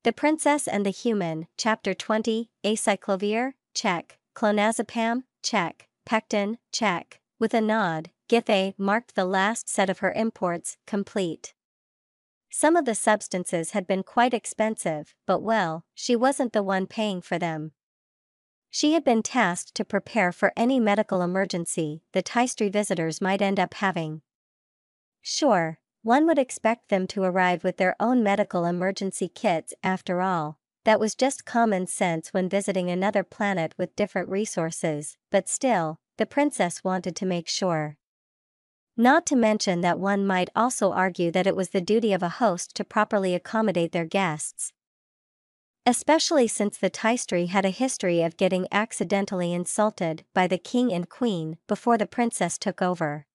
The Princess and the Human, Chapter 20, Acyclovir, check. Clonazepam, check. Pectin, check. With a nod, Githey marked the last set of her imports, complete. Some of the substances had been quite expensive, but well, she wasn't the one paying for them. She had been tasked to prepare for any medical emergency the Tystri visitors might end up having. Sure, one would expect them to arrive with their own medical emergency kits after all. That was just common sense when visiting another planet with different resources, but still, the princess wanted to make sure. Not to mention that one might also argue that it was the duty of a host to properly accommodate their guests. Especially since the Tystri had a history of getting accidentally insulted by the king and queen before the princess took over.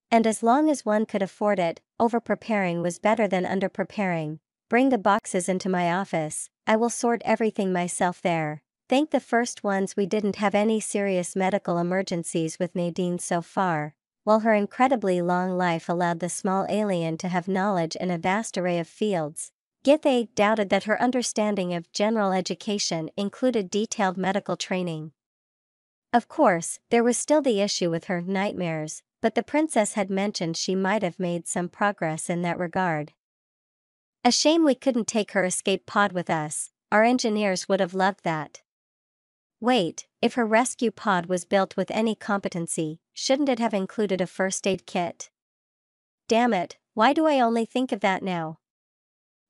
And as long as one could afford it, over-preparing was better than under-preparing. Bring the boxes into my office, I will sort everything myself there. Thank the first ones we didn't have any serious medical emergencies with Nadine so far, while her incredibly long life allowed the small alien to have knowledge in a vast array of fields. Githey doubted that her understanding of general education included detailed medical training. Of course, there was still the issue with her nightmares, but the princess had mentioned she might have made some progress in that regard. A shame we couldn't take her escape pod with us, our engineers would have loved that. Wait, if her rescue pod was built with any competency, shouldn't it have included a first aid kit? Damn it, why do I only think of that now?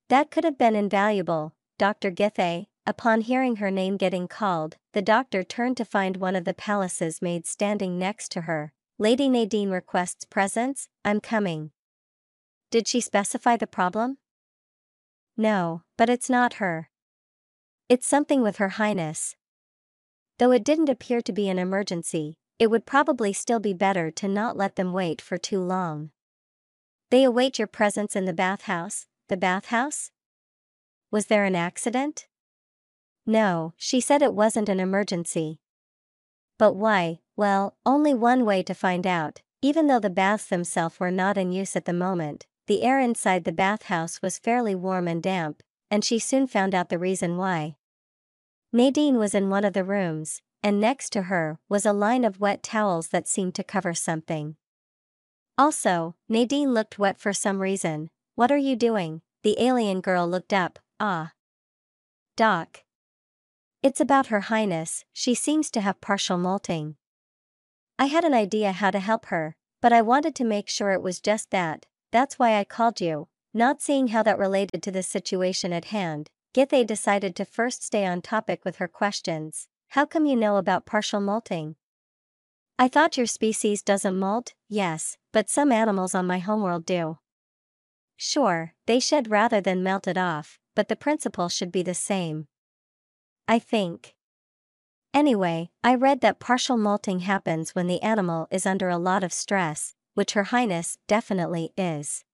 That could have been invaluable, Dr. Githey. Upon hearing her name getting called, the doctor turned to find one of the palace's maids standing next to her. Lady Nadine requests presence, I'm coming. Did she specify the problem? No, but it's not her. It's something with Her Highness. Though it didn't appear to be an emergency, it would probably still be better to not let them wait for too long. They await your presence in the bathhouse. The bathhouse? Was there an accident? No, she said it wasn't an emergency. But why? Well, only one way to find out. Even though the baths themselves were not in use at the moment, the air inside the bathhouse was fairly warm and damp, and she soon found out the reason why. Nadine was in one of the rooms, and next to her was a line of wet towels that seemed to cover something. Also, Nadine looked wet for some reason. What are you doing? The alien girl looked up. Ah. Doc. It's about Her Highness, she seems to have partial molting. I had an idea how to help her, but I wanted to make sure it was just that. That's why I called you. Not seeing how that related to the situation at hand, Githey decided to first stay on topic with her questions. How come you know about partial molting? I thought your species doesn't molt? Yes, but some animals on my homeworld do. Sure, they shed rather than melt it off, but the principle should be the same. I think. Anyway, I read that partial molting happens when the animal is under a lot of stress, which Her Highness definitely is.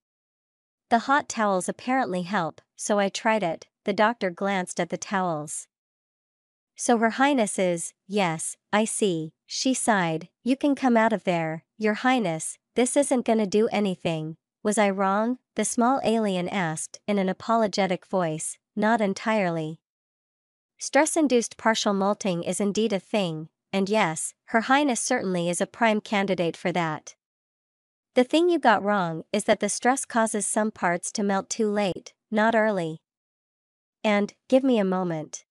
The hot towels apparently help, so I tried it. The doctor glanced at the towels. So Her Highness is, yes, I see, she sighed. You can come out of there, Your Highness, this isn't gonna do anything. Was I wrong? The small alien asked in an apologetic voice. Not entirely. Stress-induced partial molting is indeed a thing, and yes, Her Highness certainly is a prime candidate for that. The thing you got wrong is that the stress causes some parts to melt too late, not early. And, give me a moment.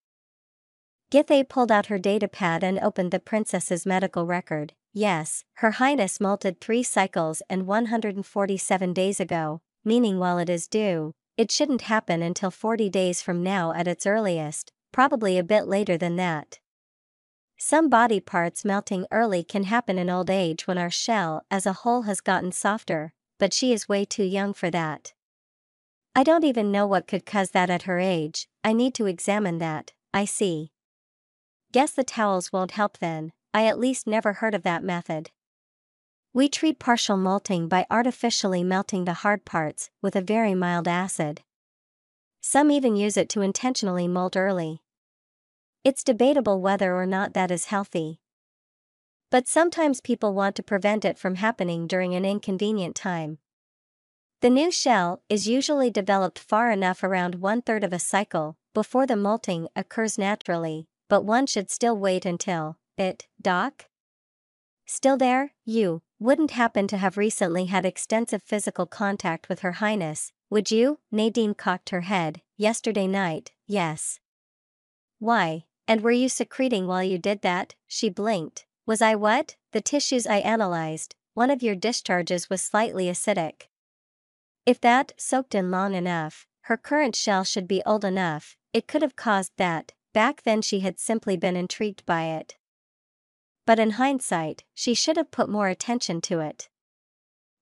Githey pulled out her datapad and opened the princess's medical record. Yes, Her Highness molted 3 cycles and 147 days ago, meaning while it is due, it shouldn't happen until 40 days from now at its earliest. Probably a bit later than that. Some body parts melting early can happen in old age when our shell as a whole has gotten softer, but she is way too young for that. I don't even know what could cause that at her age. I need to examine that. I see. Guess the towels won't help then. I at least never heard of that method. We treat partial molting by artificially melting the hard parts with a very mild acid. Some even use it to intentionally molt early. It's debatable whether or not that is healthy. But sometimes people want to prevent it from happening during an inconvenient time. The new shell is usually developed far enough around 1/3 of a cycle before the molting occurs naturally, but one should still wait until it, Doc? Still there, you wouldn't happen to have recently had extensive physical contact with Her Highness, would you? Nadine cocked her head. Yesterday night, yes. Why, and were you secreting while you did that? She blinked. Was I what? The tissues I analyzed, one of your discharges was slightly acidic. If that soaked in long enough, her current shell should be old enough, it could have caused that. Back then she had simply been intrigued by it. But in hindsight, she should have put more attention to it.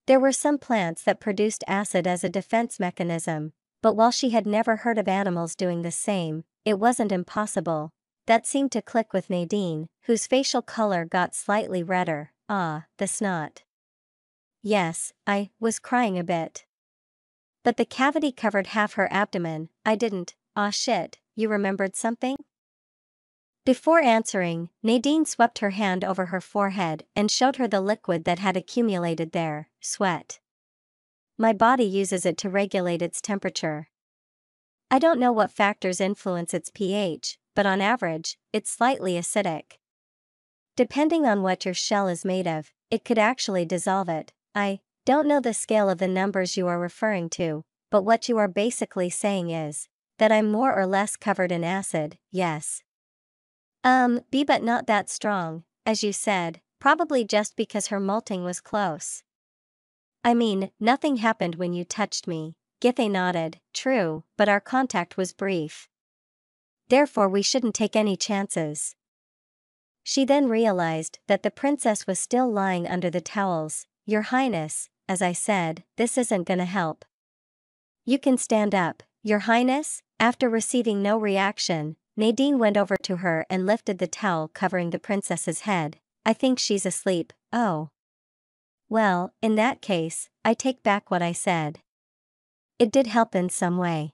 There were some plants that produced acid as a defense mechanism, but while she had never heard of animals doing the same, it wasn't impossible. That seemed to click with Nadine, whose facial color got slightly redder. Ah, the snot. Yes, I was crying a bit. But the cavity covered half her abdomen. I didn't. Ah shit, you remembered something? Before answering, Nadine swept her hand over her forehead and showed her the liquid that had accumulated there. Sweat. My body uses it to regulate its temperature. I don't know what factors influence its pH, but on average, it's slightly acidic. Depending on what your shell is made of, it could actually dissolve it. I don't know the scale of the numbers you are referring to, but what you are basically saying is that I'm more or less covered in acid, yes. But not that strong, as you said, probably just because her molting was close. I mean, nothing happened when you touched me. Githey nodded. True, but our contact was brief. Therefore we shouldn't take any chances. She then realized that the princess was still lying under the towels. Your Highness, as I said, this isn't gonna help. You can stand up, Your Highness. After receiving no reaction, Nadine went over to her and lifted the towel covering the princess's head. I think she's asleep. Oh. Well, in that case, I take back what I said. It did help in some way.